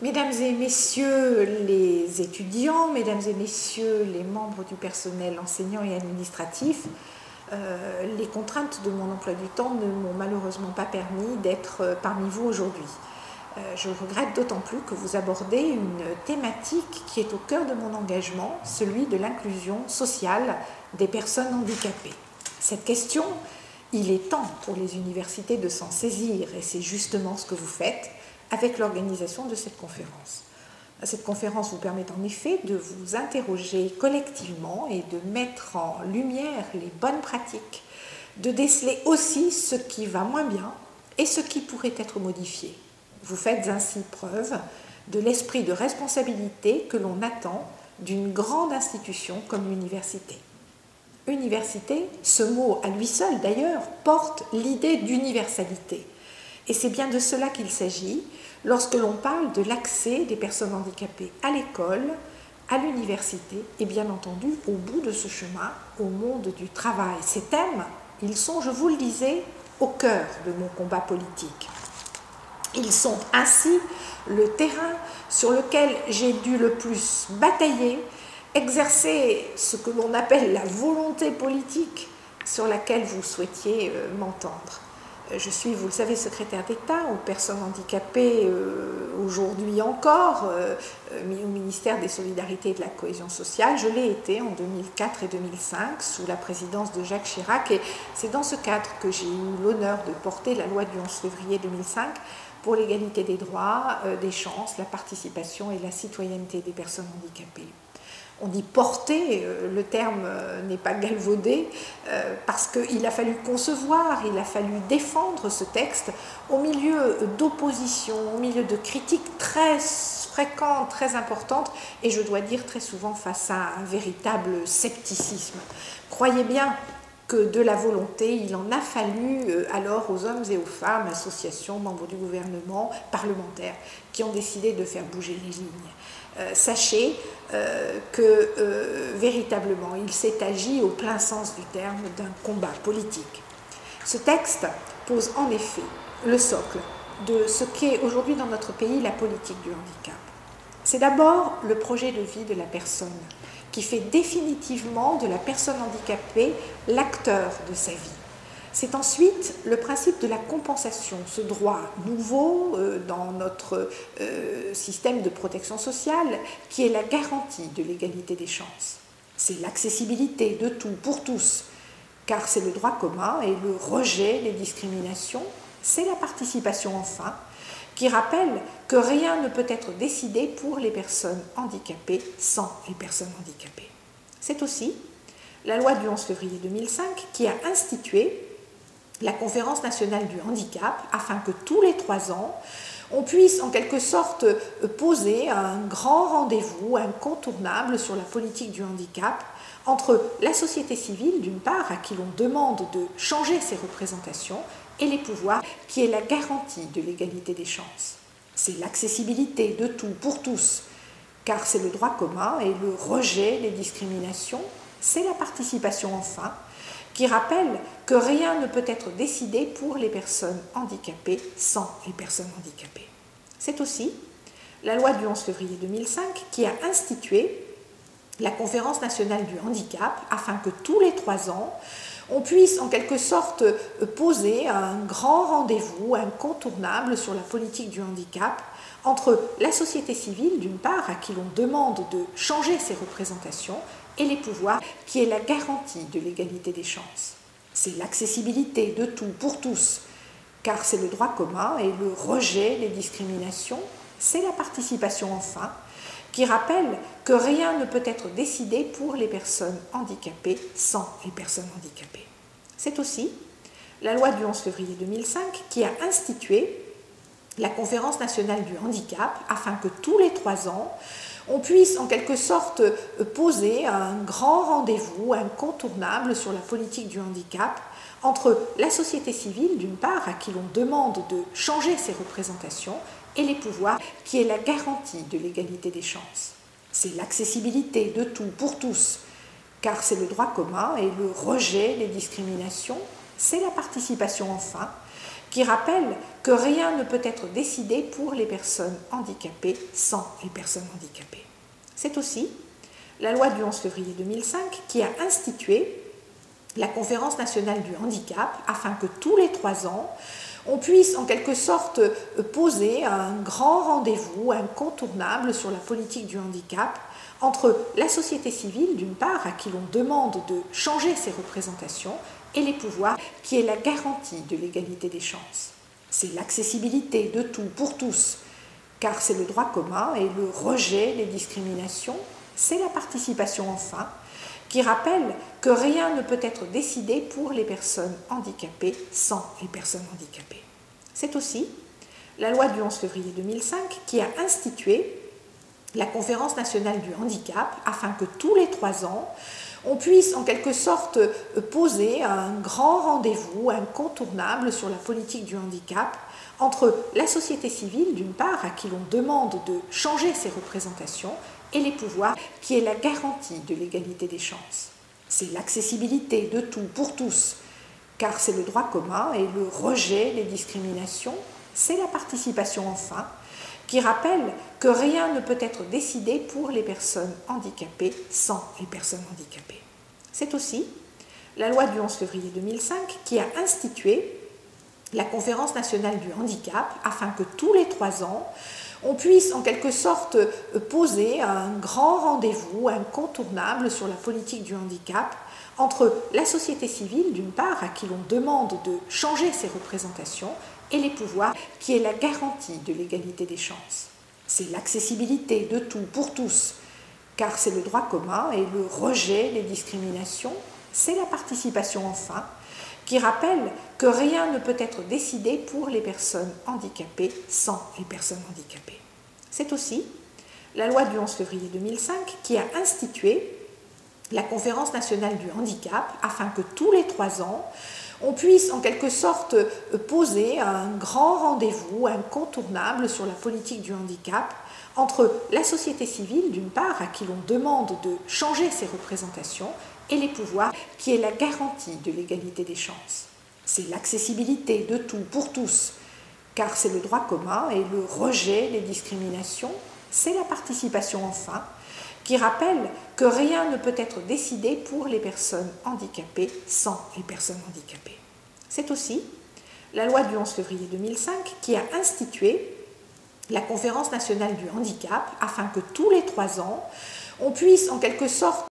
Mesdames et messieurs les étudiants, mesdames et messieurs les membres du personnel enseignant et administratif, les contraintes de mon emploi du temps ne m'ont malheureusement pas permis d'être parmi vous aujourd'hui. Je regrette d'autant plus que vous abordez une thématique qui est au cœur de mon engagement, celui de l'inclusion sociale des personnes handicapées. Cette question, il est temps pour les universités de s'en saisir, et c'est justement ce que vous faites avec l'organisation de cette conférence. Cette conférence vous permet en effet de vous interroger collectivement et de mettre en lumière les bonnes pratiques, de déceler aussi ce qui va moins bien et ce qui pourrait être modifié. Vous faites ainsi preuve de l'esprit de responsabilité que l'on attend d'une grande institution comme l'université. Université, ce mot à lui seul d'ailleurs, porte l'idée d'universalité. Et c'est bien de cela qu'il s'agit lorsque l'on parle de l'accès des personnes handicapées à l'école, à l'université et bien entendu au bout de ce chemin, au monde du travail. Ces thèmes, ils sont, je vous le disais, au cœur de mon combat politique. Ils sont ainsi le terrain sur lequel j'ai dû le plus batailler, exercer ce que l'on appelle la volonté politique sur laquelle vous souhaitiez m'entendre. Je suis, vous le savez, secrétaire d'État aux personnes handicapées aujourd'hui encore, au ministère des Solidarités et de la Cohésion sociale. Je l'ai été en 2004 et 2005 sous la présidence de Jacques Chirac et c'est dans ce cadre que j'ai eu l'honneur de porter la loi du 11 février 2005 pour l'égalité des droits, des chances, la participation et la citoyenneté des personnes handicapées. On dit porter, le terme n'est pas galvaudé, parce qu'il a fallu concevoir, il a fallu défendre ce texte au milieu d'oppositions, au milieu de critiques très fréquentes, très importantes, et je dois dire très souvent face à un véritable scepticisme. Croyez bien que de la volonté, il en a fallu alors aux hommes et aux femmes, associations, membres du gouvernement, parlementaires, qui ont décidé de faire bouger les lignes. Sachez que véritablement, il s'est agi au plein sens du terme d'un combat politique. Ce texte pose en effet le socle de ce qu'est aujourd'hui dans notre pays la politique du handicap. C'est d'abord le projet de vie de la personne qui fait définitivement de la personne handicapée l'acteur de sa vie. C'est ensuite le principe de la compensation, ce droit nouveau dans notre système de protection sociale qui est la garantie de l'égalité des chances. C'est l'accessibilité de tout pour tous, car c'est le droit commun et le rejet des discriminations. C'est la participation enfin, qui rappelle que rien ne peut être décidé pour les personnes handicapées sans les personnes handicapées. C'est aussi la loi du 11 février 2005 qui a institué la Conférence nationale du handicap afin que tous les 3 ans, on puisse en quelque sorte poser un grand rendez-vous incontournable sur la politique du handicap entre la société civile d'une part, à qui l'on demande de changer ses représentations, et les pouvoirs, qui est la garantie de l'égalité des chances. C'est l'accessibilité de tout pour tous, car c'est le droit commun et le rejet des discriminations. C'est la participation enfin, qui rappelle que rien ne peut être décidé pour les personnes handicapées sans les personnes handicapées. C'est aussi la loi du 11 février 2005 qui a institué la Conférence nationale du handicap afin que tous les 3 ans, on puisse en quelque sorte poser un grand rendez-vous incontournable sur la politique du handicap entre la société civile d'une part, à qui l'on demande de changer ses représentations, et les pouvoirs, qui est la garantie de l'égalité des chances. C'est l'accessibilité de tout pour tous, car c'est le droit commun et le rejet des discriminations. C'est la participation enfin, qui rappelle que rien ne peut être décidé pour les personnes handicapées sans les personnes handicapées. C'est aussi la loi du 11 février 2005 qui a institué la Conférence nationale du handicap afin que tous les 3 ans, on puisse en quelque sorte poser un grand rendez-vous incontournable sur la politique du handicap entre la société civile d'une part, à qui l'on demande de changer ses représentations, et les pouvoirs, qui est la garantie de l'égalité des chances. C'est l'accessibilité de tout pour tous, car c'est le droit commun et le rejet des discriminations, c'est la participation enfin, qui rappelle que rien ne peut être décidé pour les personnes handicapées sans les personnes handicapées. C'est aussi la loi du 11 février 2005 qui a institué la Conférence nationale du handicap afin que tous les 3 ans, on puisse en quelque sorte poser un grand rendez-vous incontournable sur la politique du handicap entre la société civile, d'une part, à qui l'on demande de changer ses représentations, et les pouvoirs, qui est la garantie de l'égalité des chances. C'est l'accessibilité de tout pour tous, car c'est le droit commun et le rejet des discriminations, c'est la participation enfin, qui rappelle que rien ne peut être décidé pour les personnes handicapées sans les personnes handicapées. C'est aussi la loi du 11 février 2005 qui a institué la Conférence nationale du handicap afin que tous les 3 ans, on puisse en quelque sorte poser un grand rendez-vous incontournable sur la politique du handicap entre la société civile, d'une part, à qui l'on demande de changer ses représentations, et les pouvoirs, qui est la garantie de l'égalité des chances. C'est l'accessibilité de tout pour tous, car c'est le droit commun et le rejet des discriminations, c'est la participation enfin, qui rappelle que rien ne peut être décidé pour les personnes handicapées sans les personnes handicapées. C'est aussi la loi du 11 février 2005 qui a institué la Conférence nationale du handicap afin que tous les 3 ans, on puisse en quelque sorte poser un grand rendez-vous incontournable sur la politique du handicap entre la société civile, d'une part, à qui l'on demande de changer ses représentations, et les pouvoirs, qui est la garantie de l'égalité des chances. C'est l'accessibilité de tout pour tous, car c'est le droit commun et le rejet des discriminations, c'est la participation enfin, qui rappelle que rien ne peut être décidé pour les personnes handicapées sans les personnes handicapées. C'est aussi la loi du 11 février 2005 qui a institué la Conférence nationale du handicap afin que tous les 3 ans, on puisse en quelque sorte poser un grand rendez-vous incontournable sur la politique du handicap entre la société civile, d'une part, à qui l'on demande de changer ses représentations, et les pouvoirs, qui est la garantie de l'égalité des chances. C'est l'accessibilité de tout pour tous, car c'est le droit commun et le rejet des discriminations, c'est la participation enfin, qui rappelle que rien ne peut être décidé pour les personnes handicapées sans les personnes handicapées. C'est aussi la loi du 11 février 2005 qui a institué la Conférence nationale du handicap afin que tous les 3 ans, on puisse en quelque sorte